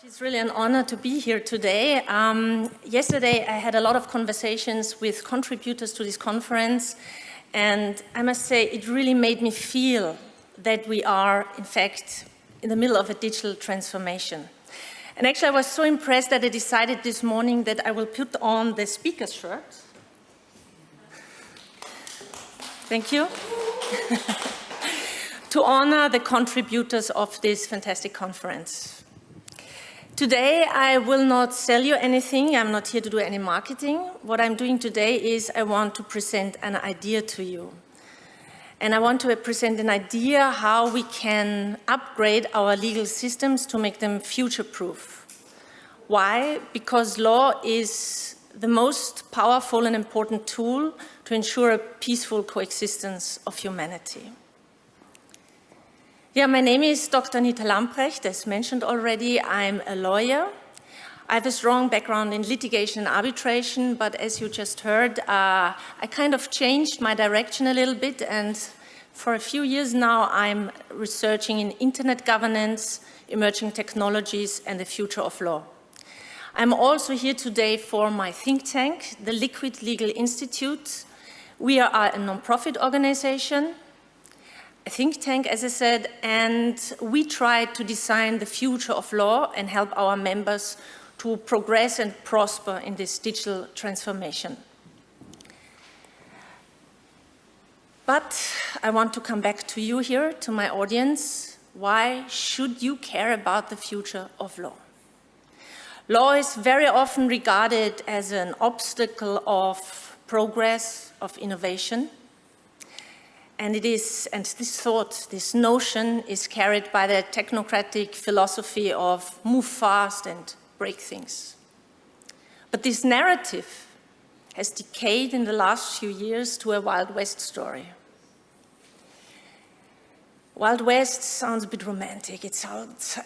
It's really an honor to be here today. Yesterday I had a lot of conversations with contributors to this conference, and I must say it really made me feel that we are, in fact, in the middle of a digital transformation. And actually I was so impressed that I decided this morning that I will put on the speaker's shirt. Thank you. To honor the contributors of this fantastic conference. Today, I will not sell you anything. I'm not here to do any marketing. What I'm doing today is I want to present an idea to you. And I want to present an idea how we can upgrade our legal systems to make them future-proof. Why? Because law is the most powerful and important tool to ensure a peaceful coexistence of humanity. Yeah, my name is Dr. Anita Lamprecht. As mentioned already, I'm a lawyer. I have a strong background in litigation and arbitration, but as you just heard, I kind of changed my direction a little bit, and for a few years now, I'm researching in internet governance, emerging technologies, and the future of law. I'm also here today for my think tank, the Liquid Legal Institute. We are a non-profit organization, a think tank, as I said, and we try to design the future of law and help our members to progress and prosper in this digital transformation. But I want to come back to you here, to my audience. Why should you care about the future of law? Law is very often regarded as an obstacle of progress, of innovation. And this thought, this notion is carried by the technocratic philosophy of move fast and break things. But this narrative has decayed in the last few years to a Wild West story. Wild West sounds a bit romantic. It sounds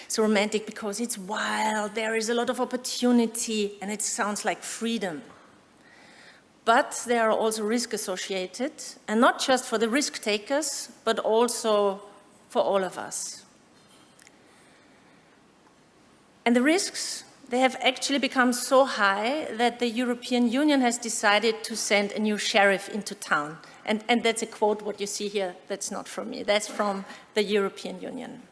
so romantic because it's wild, there is a lot of opportunity, and it sounds like freedom. But there are also risks associated, and not just for the risk takers, but also for all of us. And the risks, they have actually become so high that the European Union has decided to send a new sheriff into town. And that's a quote, what you see here, that's not from me, that's from the European Union.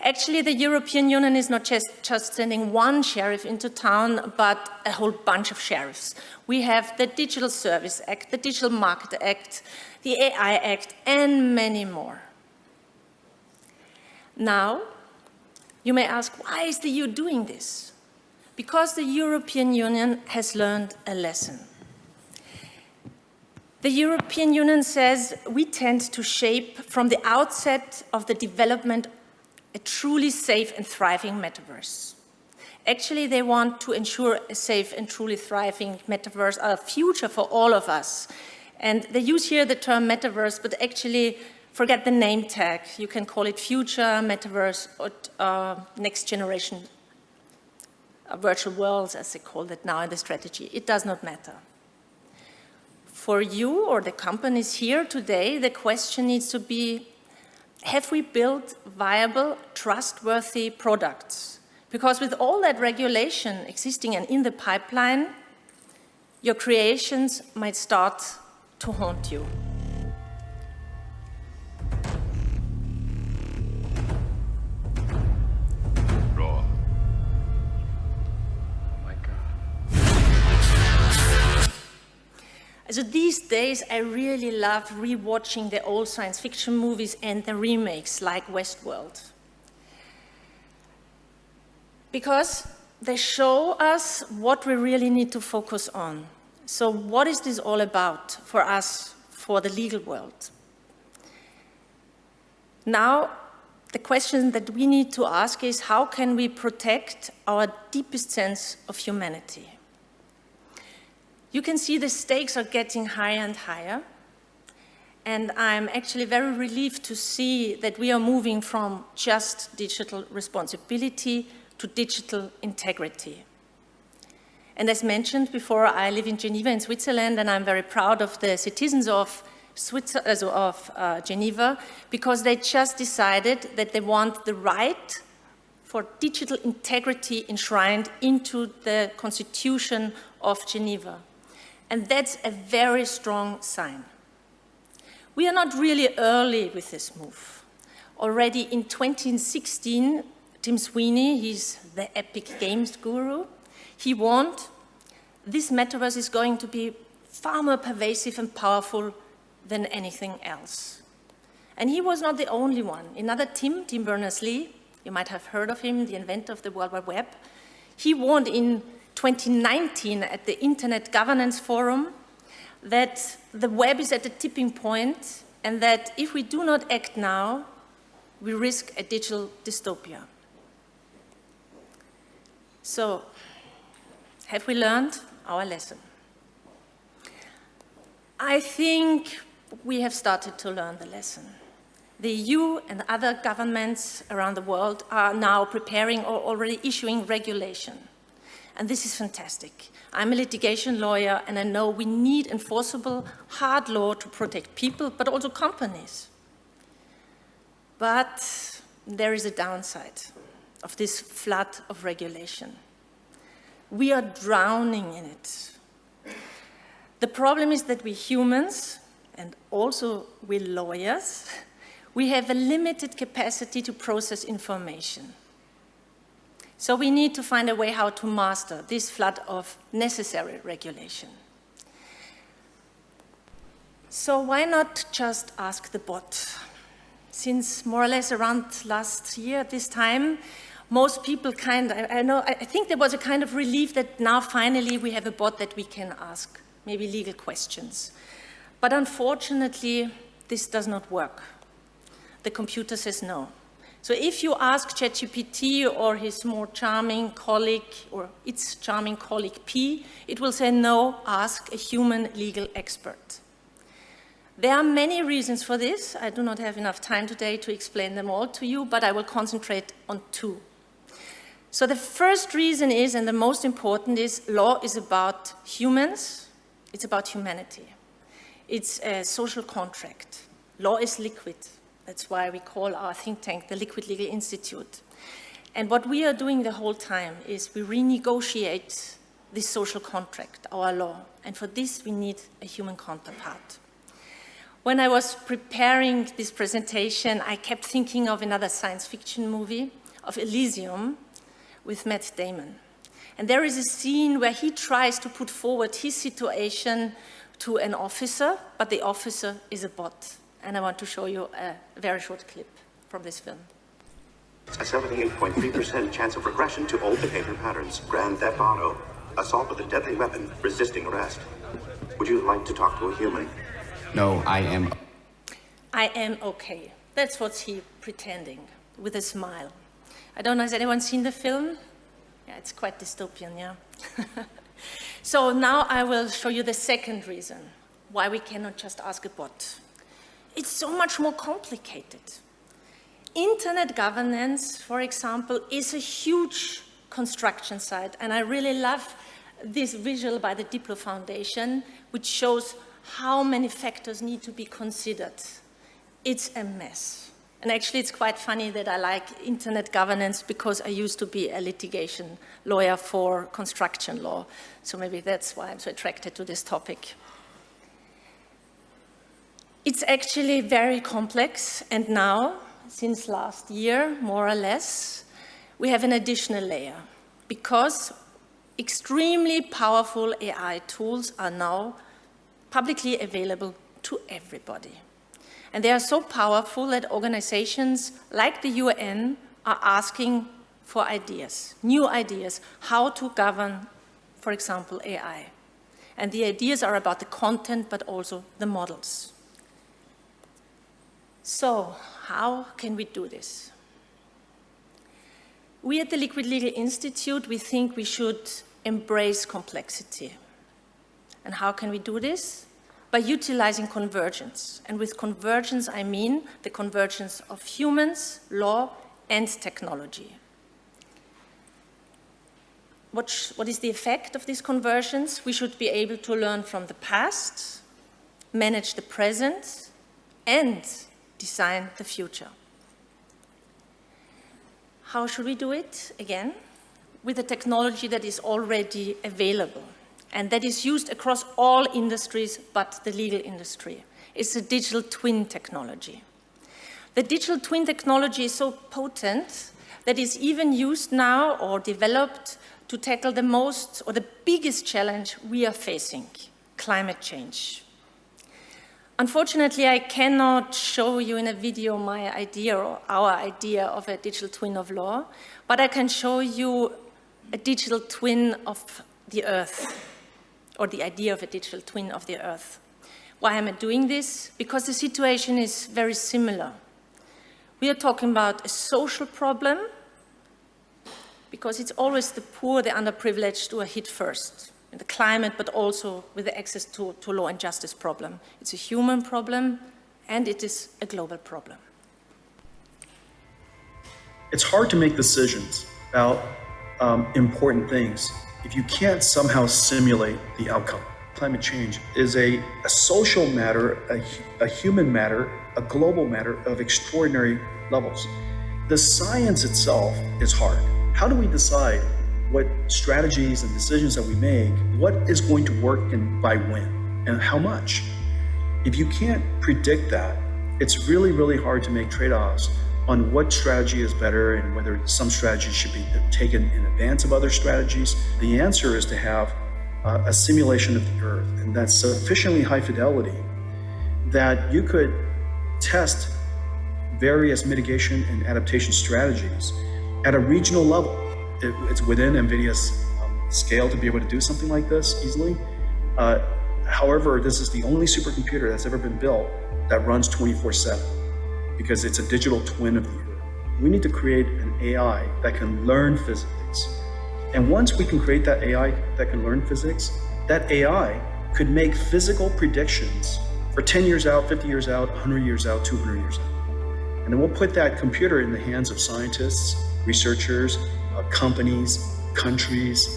Actually, the European Union is not just sending one sheriff into town, but a whole bunch of sheriffs. We have the Digital Service Act, the Digital Market Act, the AI Act, and many more. Now, you may ask, why is the EU doing this? Because the European Union has learned a lesson. The European Union says we tend to shape from the outset of the development a truly safe and thriving metaverse. Actually, they want to ensure a safe and truly thriving metaverse, a future for all of us. And they use here the term metaverse, but actually forget the name tag. You can call it future, metaverse, or next generation virtual worlds, as they call it now in the strategy. It does not matter. For you or the companies here today, the question needs to be, have we built viable, trustworthy products? Because with all that regulation existing and in the pipeline, your creations might start to haunt you. Raw. Oh my God. So these days, I really love rewatching the old science fiction movies and the remakes like Westworld. Because they show us what we really need to focus on. So what is this all about for us, for the legal world? Now, the question that we need to ask is, how can we protect our deepest sense of humanity? You can see the stakes are getting higher and higher, and I'm actually very relieved to see that we are moving from just digital responsibility to digital integrity. And as mentioned before, I live in Geneva in Switzerland, and I'm very proud of the citizens of Geneva, because they just decided that they want the right for digital integrity enshrined into the Constitution of Geneva. And that's a very strong sign. We are not really early with this move. Already in 2016, Tim Sweeney, he's the Epic Games guru, he warned this metaverse is going to be far more pervasive and powerful than anything else. And he was not the only one. Another Tim Berners-Lee, you might have heard of him, the inventor of the World Wide Web, he warned in 2019 at the Internet Governance Forum that the web is at a tipping point and that if we do not act now, we risk a digital dystopia. So, have we learned our lesson? I think we have started to learn the lesson. The EU and other governments around the world are now preparing or already issuing regulation. And this is fantastic. I'm a litigation lawyer and I know we need enforceable hard law to protect people, but also companies. But there is a downside of this flood of regulation. We are drowning in it. The problem is that we humans, and also we lawyers, we have a limited capacity to process information. So we need to find a way how to master this flood of necessary regulation. So why not just ask the bot? Since more or less around last year at this time, most people I think there was a kind of relief that now finally we have a bot that we can ask, maybe legal questions. But unfortunately, this does not work. The computer says no. So if you ask ChatGPT or his more charming colleague, or its charming colleague P, it will say no, ask a human legal expert. There are many reasons for this. I do not have enough time today to explain them all to you, but I will concentrate on two. So the first reason is, and the most important is, law is about humans, it's about humanity. It's a social contract. Law is liquid. That's why we call our think tank the Liquid Legal Institute. And what we are doing the whole time is we renegotiate this social contract, our law. And for this, we need a human counterpart. When I was preparing this presentation, I kept thinking of another science fiction movie, of Elysium, with Matt Damon. And there is a scene where he tries to put forward his situation to an officer, but the officer is a bot. And I want to show you a very short clip from this film. A 78.3% chance of regression to old behavior patterns. Grand Theft Auto. Assault with a deadly weapon. Resisting arrest. Would you like to talk to a human? No, I am okay. That's what he's pretending, with a smile. I don't know, has anyone seen the film? Yeah, it's quite dystopian, yeah? So now I will show you the second reason why we cannot just ask a bot. It's so much more complicated. Internet governance, for example, is a huge construction site, and I really love this visual by the Diplo Foundation, which shows how many factors need to be considered. It's a mess. And actually, it's quite funny that I like internet governance because I used to be a litigation lawyer for construction law. So maybe that's why I'm so attracted to this topic. It's actually very complex, and now, since last year, more or less, we have an additional layer because extremely powerful AI tools are now publicly available to everybody. And they are so powerful that organizations like the UN are asking for ideas, new ideas, how to govern, for example, AI. And the ideas are about the content, but also the models. So, how can we do this? We at the Liquid Legal Institute, we think we should embrace complexity. And how can we do this? By utilizing convergence. And with convergence, I mean the convergence of humans, law, and technology. What is the effect of this convergence? We should be able to learn from the past manage the present, and design the future. How should we do it? Again, with a technology that is already available and that is used across all industries but the legal industry. It's a digital twin technology. The digital twin technology is so potent that it's even used now or developed to tackle the most or the biggest challenge we are facing, climate change. Unfortunately, I cannot show you in a video my idea or our idea of a digital twin of law, but I can show you a digital twin of the Earth, or the idea of a digital twin of the Earth. Why am I doing this? Because the situation is very similar. We are talking about a social problem, because it's always the poor, the underprivileged who are hit first. In the climate, but also with the access to law and justice problem. It's a human problem, and it is a global problem. It's hard to make decisions about important things if you can't somehow simulate the outcome. Climate change is a social matter, a human matter, a global matter of extraordinary levels. The science itself is hard. How do we decide what strategies and decisions that we make, what is going to work and by when, and how much? If you can't predict that, it's really, really hard to make trade-offs on what strategy is better and whether some strategies should be taken in advance of other strategies. The answer is to have a simulation of the Earth, and that's sufficiently high fidelity that you could test various mitigation and adaptation strategies at a regional level. It's within NVIDIA's scale to be able to do something like this easily. However, this is the only supercomputer that's ever been built that runs 24/7 because it's a digital twin of the Earth. We need to create an AI that can learn physics. And once we can create that AI that can learn physics, that AI could make physical predictions for 10 years out, 50 years out, 100 years out, 200 years out. And then we'll put that computer in the hands of scientists, researchers, companies, countries,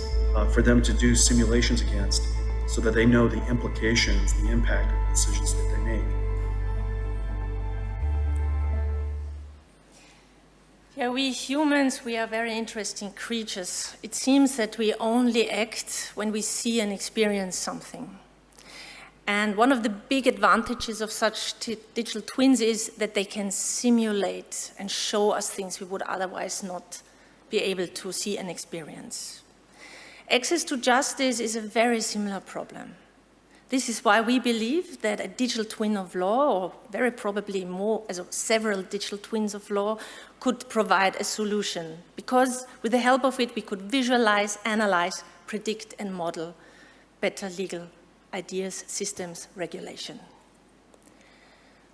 for them to do simulations against so that they know the implications, the impact of the decisions that they make. Yeah, we humans, we are very interesting creatures. It seems that we only act when we see and experience something. And one of the big advantages of such digital twins is that they can simulate and show us things we would otherwise not be able to see and experience. Access to justice is a very similar problem. This is why we believe that a digital twin of law, or very probably more, several digital twins of law, could provide a solution, because with the help of it, we could visualize, analyze, predict, and model better legal ideas, systems, regulation.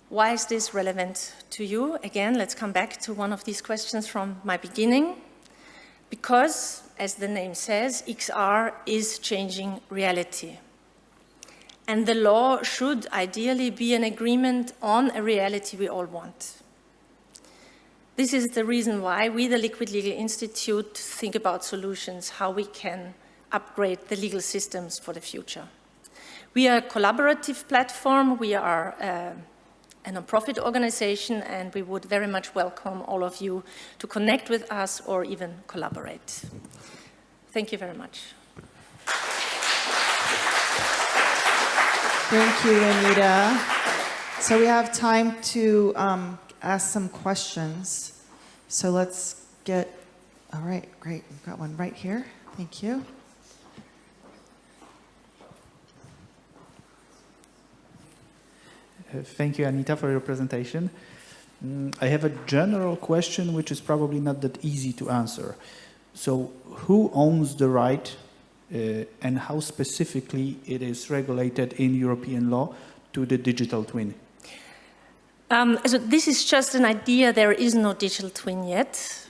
Why is this relevant to you? Again, let's come back to one of these questions from my beginning. Because, as the name says, XR is changing reality. And the law should ideally be an agreement on a reality we all want. This is the reason why we, the Liquid Legal Institute, think about solutions, how we can upgrade the legal systems for the future. We are a collaborative platform. We are a non-profit organization, and we would very much welcome all of you to connect with us or even collaborate. Thank you very much. Thank you, Anita. So we have time to ask some questions. So let's get, all right, great. We've got one right here. Thank you. Thank you, Anita, for your presentation. I have a general question, which is probably not that easy to answer. So who owns the right and how specifically it is regulated in European law to the digital twin? So this is just an idea. There is no digital twin yet.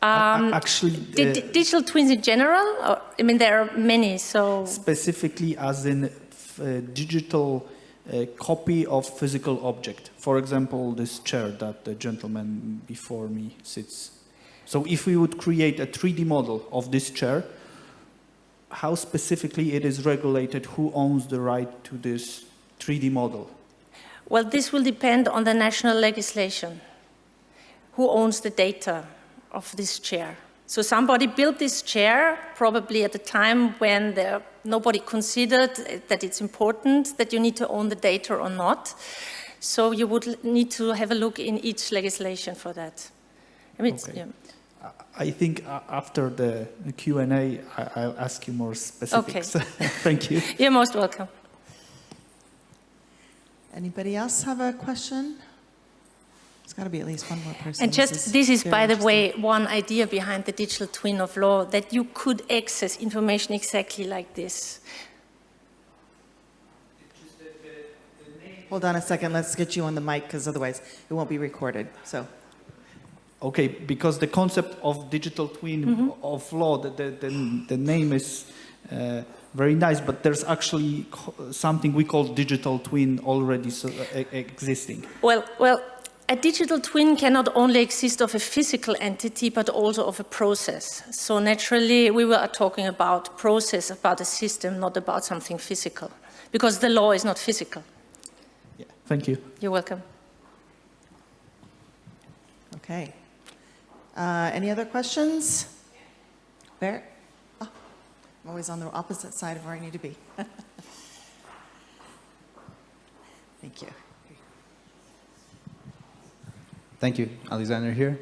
Actually, digital twins in general? Or, I mean, there are many, so... Specifically as in digital copy of physical object. For example, this chair that the gentleman before me sits. So if we would create a 3D model of this chair, how specifically it is regulated, who owns the right to this 3D model? Well, this will depend on the national legislation. Who owns the data of this chair? So somebody built this chair probably at a time when nobody considered that it's important that you need to own the data or not. So you would need to have a look in each legislation for that. I mean, Okay. yeah. I think after the Q&A, I'll ask you more specifics. Okay. Thank you. You're most welcome. Anybody else have a question? There's got to be at least one more person. And just, this is, very by the interesting. way, one idea behind the digital twin of law, that you could access information exactly like this. Hold on a second. Let's get you on the mic, because otherwise it won't be recorded. So, Okay, because the concept of digital twin of law, the name is very nice, but there's actually something we call digital twin already existing. Well, a digital twin cannot only exist of a physical entity, but also of a process. So naturally, we were talking about process, about a system, not about something physical, because the law is not physical. Yeah. Thank you. You're welcome. okay. Any other questions? Bert? Oh, I'm always on the opposite side of where I need to be. Thank you. Thank you, Alexander here.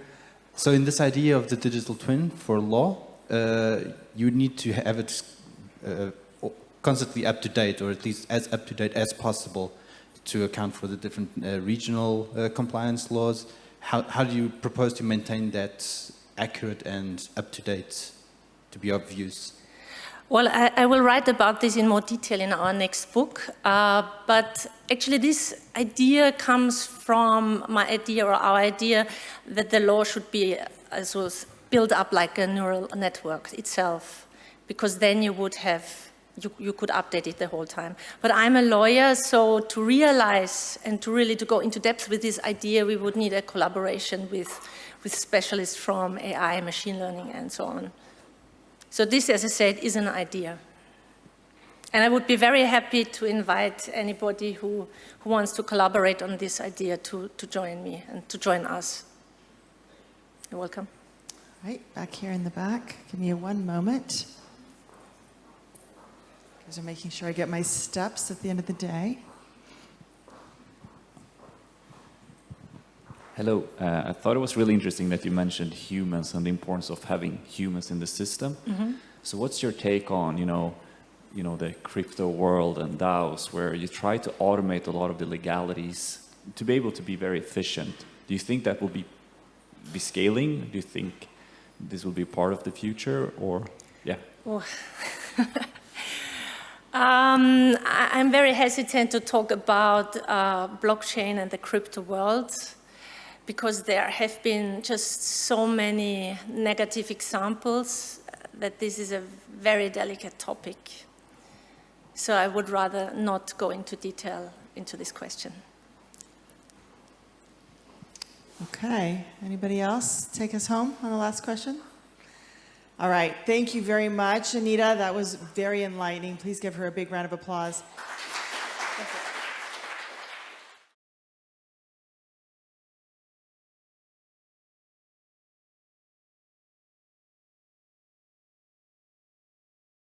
So in this idea of the digital twin for law, you need to have it constantly up to date, or at least as up to date as possible, to account for the different regional compliance laws. How do you propose to maintain that accurate and up to date to be of use? Well, I will write about this in more detail in our next book, but actually this idea comes from my idea, or our idea, that the law should be built up like a neural network itself, because then you would have, you could update it the whole time. But I'm a lawyer, so to realize and to really to go into depth with this idea, we would need a collaboration with specialists from AI, machine learning, and so on. So this, as I said, is an idea. And I would be very happy to invite anybody who wants to collaborate on this idea to join me and to join us. You're welcome. Right, back here in the back. Give me one moment. Because I'm making sure I get my steps at the end of the day. Hello. I thought it was really interesting that you mentioned humans and the importance of having humans in the system. Mm-hmm. So what's your take on, the crypto world and DAOs, where you try to automate a lot of the legalities to be able to be very efficient? Do you think that will be scaling? Do you think this will be part of the future, or yeah? Oh. I'm very hesitant to talk about blockchain and the crypto world, because there have been just so many negative examples that this is a very delicate topic. So I would rather not go into detail into this question. Okay, anybody else take us home on the last question? All right, thank you very much, Anita. That was very enlightening. Please give her a big round of applause.